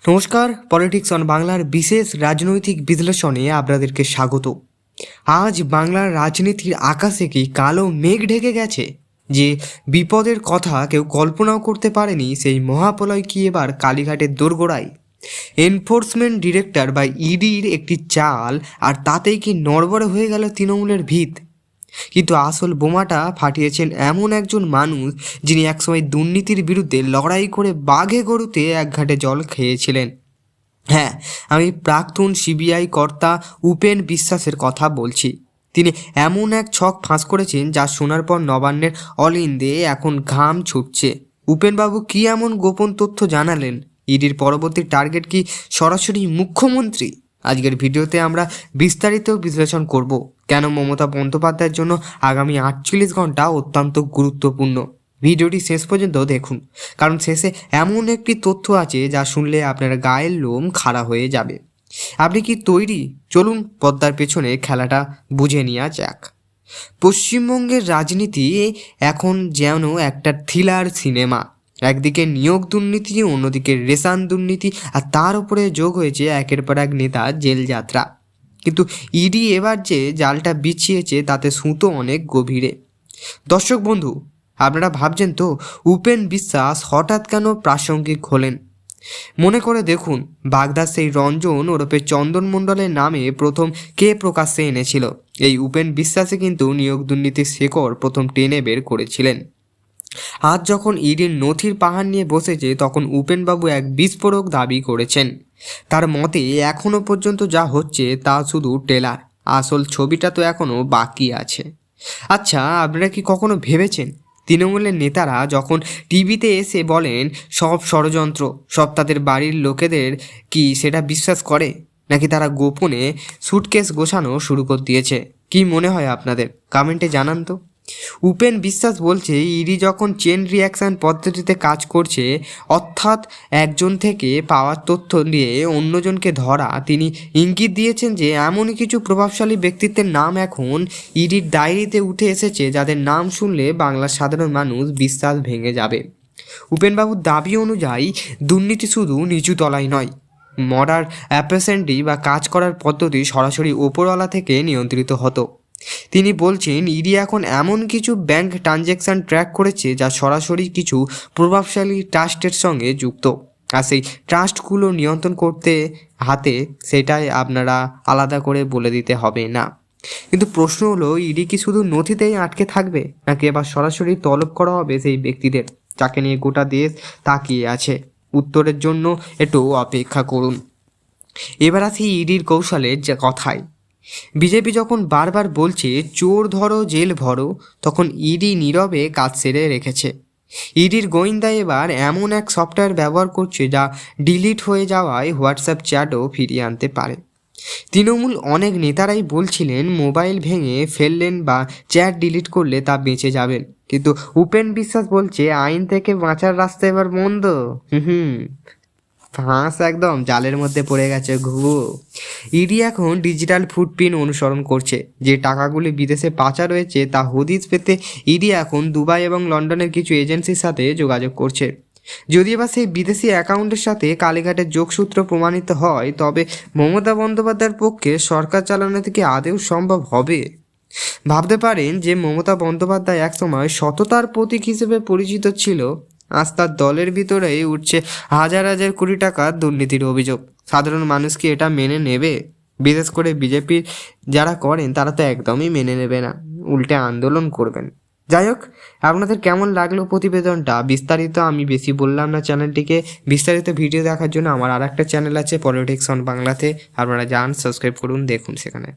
নমস্কার, politics on বাংলার বিশেষ রাজনৈতিক বিশ্লেষণে আপনাদেরকে স্বাগত। আজ বাংলার রাজনীতির আকাশে কি কালো মেঘ ঢেকে গেছে? যে বিপদের কথা কেউ কল্পনাও করতে পারেনি, সেই মহাপ্রলয় কি এবার কালীঘাটের দোরগোড়ায়? এনফোর্সমেন্ট ডিরেক্টর বা ইডির একটি চাল, আর তাতেই কি নড়বড়ে হয়ে গেল তৃণমূলের ভিত? কিন্তু আসল বোমাটা ফাটিয়েছেন এমন একজন মানুষ, যিনি একসময় দুর্নীতির বিরুদ্ধে লড়াই করে বাঘে গরুতে এক ঘাটে জল খেয়েছিলেন। হ্যাঁ, আমি প্রাক্তন সিবিআই কর্তা উপেন বিশ্বাসের কথা বলছি। তিনি এমন এক ছক ফাঁস করেছেন যা শোনার পর নবান্নের অলিন্দে এখন ঘাম ছুটছে। উপেনবাবু কি এমন গোপন তথ্য জানালেন? ইডির পরবর্তী টার্গেট কি সরাসরি মুখ্যমন্ত্রী? আজকের ভিডিওতে আমরা বিস্তারিত বিশ্লেষণ করব কেন মমতা বন্দ্যোপাধ্যায়ের জন্য আগামী 48 ঘন্টা অত্যন্ত গুরুত্বপূর্ণ। ভিডিওটি শেষ পর্যন্ত দেখুন, কারণ শেষে এমন একটি তথ্য আছে যা শুনলে আপনার গায়ের লোম খাড়া হয়ে যাবে। আপনি কি তৈরি? চলুন পর্দার পেছনে খেলাটা বুঝে নেওয়া যাক। পশ্চিমবঙ্গের রাজনীতি এখন যেন একটা থ্রিলার সিনেমা। একদিকে নিয়োগ দুর্নীতি, অন্যদিকে রেশন দুর্নীতি, আর তার উপরে যোগ হয়েছে একের পর এক নেতা জেল যাত্রা। কিন্তু ইডি এবার যে জালটা বিছিয়েছে তাতে সুতো অনেক গভীরে। দর্শক বন্ধু, আপনারা ভাবছেন তো উপেন বিশ্বাস হঠাৎ কেন প্রাসঙ্গিক হলেন? মনে করে দেখুন, বাগদার সেই রঞ্জন ওরফে চন্দন মণ্ডলের নামে প্রথম কে প্রকাশ্যে এনেছিল? এই উপেন বিশ্বাসে কিন্তু নিয়োগ দুর্নীতির শেকড় প্রথম টেনে বের করেছিলেন। আজ যখন ইডির নথির পাহাড় নিয়ে বসেছে, তখন উপেনবাবু এক বিস্ফোরক দাবি করেছেন। তার মতে এখনও পর্যন্ত যা হচ্ছে তা শুধু টেলার, আসল ছবিটা তো এখনও বাকি আছে। আচ্ছা, আপনারা কি কখনো ভেবেছেন তৃণমূলের নেতারা যখন টিভিতে এসে বলেন সব ষড়যন্ত্র, সব তাদের বাড়ির লোকেদের, কি সেটা বিশ্বাস করে? নাকি তারা গোপনে সুটকেস গোছানো শুরু করে দিয়েছে? কি মনে হয় আপনাদের? কমেন্টে জানান তো। উপেন বিশ্বাস বলছে ইডি যখন চেন রিয়াকশন পদ্ধতিতে কাজ করছে, অর্থাৎ একজন থেকে পাওয়ার তথ্য দিয়ে অন্যজনকে ধরা, তিনি ইঙ্গিত দিয়েছেন যে এমনই কিছু প্রভাবশালী ব্যক্তিত্বের নাম এখন ইডির ডায়েরিতে উঠে এসেছে যাদের নাম শুনলে বাংলার সাধারণ মানুষ বিশ্বাস ভেঙে যাবে। উপেনবাবুর দাবি অনুযায়ী দুর্নীতি শুধু নিচু তলায় নয়, মডার্ন অ্যাপ্রেসেন্টি বা কাজ করার পদ্ধতি সরাসরি ওপরওয়ালা থেকে নিয়ন্ত্রিত হতো। তিনি বলছেন ইডি এখন এমন কিছু ব্যাংক ট্রানজ্যাকশান ট্র্যাক করেছে যা সরাসরি কিছু প্রভাবশালী ট্রাস্টের সঙ্গে যুক্ত, আর সেই ট্রাস্টগুলো নিয়ন্ত্রণ করতে হাতে সেটাই আপনারা আলাদা করে বলে দিতে হবে না। কিন্তু প্রশ্ন হলো, ইডি কি শুধু নথিতেই আটকে থাকবে, নাকি এবার সরাসরি তলব করা হবে সেই ব্যক্তিদের যাকে নিয়ে গোটা দেশ তাকিয়ে আছে? উত্তরের জন্য একটু অপেক্ষা করুন। এবার আসি ইডির কৌশলের যে কথায়। বিজেপি যখন বারবার বলছে চোর ধরো জেল ভরো, তখন ইডি নীরবে কাজ সেরে রেখেছে। ইডির গোয়েন্দা এবার এমন এক সফটওয়্যার ব্যবহার করছে যা ডিলিট হয়ে যাওয়ায় হোয়াটসঅ্যাপ চ্যাটও ফিরিয়ে আনতে পারে। তৃণমূল অনেক নেতারাই বলছিলেন মোবাইল ভেঙে ফেললেন বা চ্যাট ডিলিট করলে তা বেঁচে যাবেন, কিন্তু উপেন বিশ্বাস বলছে আইন থেকে বাঁচার রাস্তা এবার বন্ধ। ফাঁস একদম জালের মধ্যে পড়ে গেছে ঘুঘু। ইডি এখন ডিজিটাল ফুটপ্রিন্ট অনুসরণ করছে। যে টাকাগুলি বিদেশে পাচার রয়েছে তা হদিস পেতে ইডি এখন দুবাই এবং লন্ডনের কিছু এজেন্সির সাথে যোগাযোগ করছে। যদি বা সেই বিদেশি অ্যাকাউন্টের সাথে কালীঘাটের যোগসূত্র প্রমাণিত হয়, তবে মমতা বন্দ্যোপাধ্যায়ের পক্ষে সরকার চালানো থেকে আদৌ সম্ভব হবে? ভাবতে পারেন যে মমতা বন্দ্যোপাধ্যায় একসময় সততার প্রতীক হিসেবে পরিচিত ছিল, আজ তার দলের ভিতরেই উঠছে হাজার হাজার কোটি টাকার দুর্নীতির অভিযোগ। সাধারণ মানুষ কি এটা মেনে নেবে? বিশেষ করে বিজেপির যারা করেন তারা তো একদমই মেনে নেবে না, উল্টে আন্দোলন করবেন। যাই হোক, আপনাদের কেমন লাগলো প্রতিবেদনটা? বিস্তারিত আমি বেশি বললাম না চ্যানেলটিকে। বিস্তারিত ভিডিও দেখার জন্য আমার আর একটা চ্যানেল আছে পলিটিক্স অন বাংলাতে, আপনারা যান সাবস্ক্রাইব করুন, দেখুন সেখানে।